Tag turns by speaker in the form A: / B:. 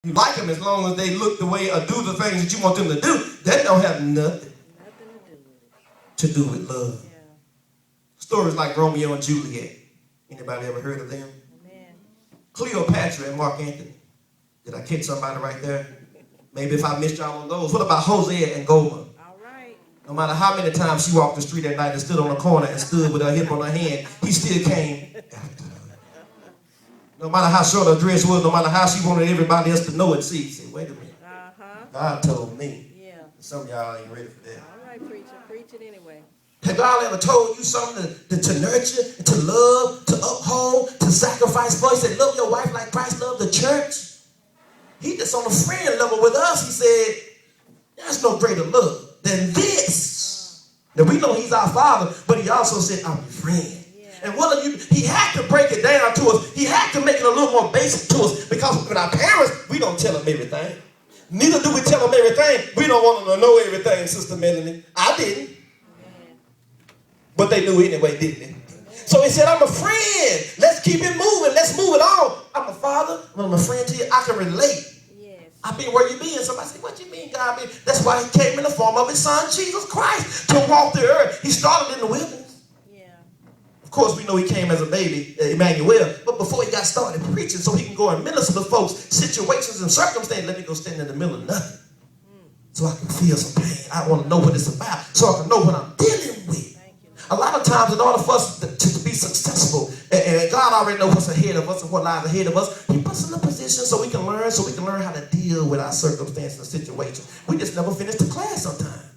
A: You like them as long as they look the way or do the things that you want them to do. That don't have nothing to do with love. Yeah. Stories like Romeo and Juliet. Anybody ever heard of them? Amen. Cleopatra and Mark Antony. Did I catch somebody right there? Maybe if I missed y'all on those. What about Hosea and Gomer? All right. No matter how many times she walked the street at night and stood on the corner and stood with her hip on her hand, he still came after her. No matter how short her dress was, no matter how she wanted everybody else to know it, see, wait a minute. God told me. Yeah. Some of y'all ain't ready for that. All right, preacher, preach it anyway. Have God ever told you something to nurture, to love, to uphold, to sacrifice for? He said, love your wife like Christ loved the church. He just on a friend level with us. He said, there's no greater love than this. Now we know he's our father, but he also said, I'm your friend. And one of you, he had to break it down to us. He had to make it a little more basic to us because with our parents, we don't tell them everything. Neither do we tell them everything. We don't want them to know everything, Sister Melanie. I didn't. But they knew anyway, didn't they? So he said, I'm a friend. Let's keep it moving. Let's move it on. I'm a father. I'm a friend to you. I can relate. Yes. I've been where you been. Somebody said, what you mean, God? That's why he came in the form of his son, Jesus Christ, to walk the earth. He started in the wilderness. Of course, we know he came as a baby, Emmanuel, but before he got started preaching so he can go and minister to folks, situations and circumstances, let me go stand in the middle of nothing so I can feel some pain. I want to know what it's about so I can know what I'm dealing with. A lot of times, in order for us to be successful, and God already knows what's ahead of us and what lies ahead of us, he puts us in a position so we can learn how to deal with our circumstances and situations. We just never finish the class sometimes.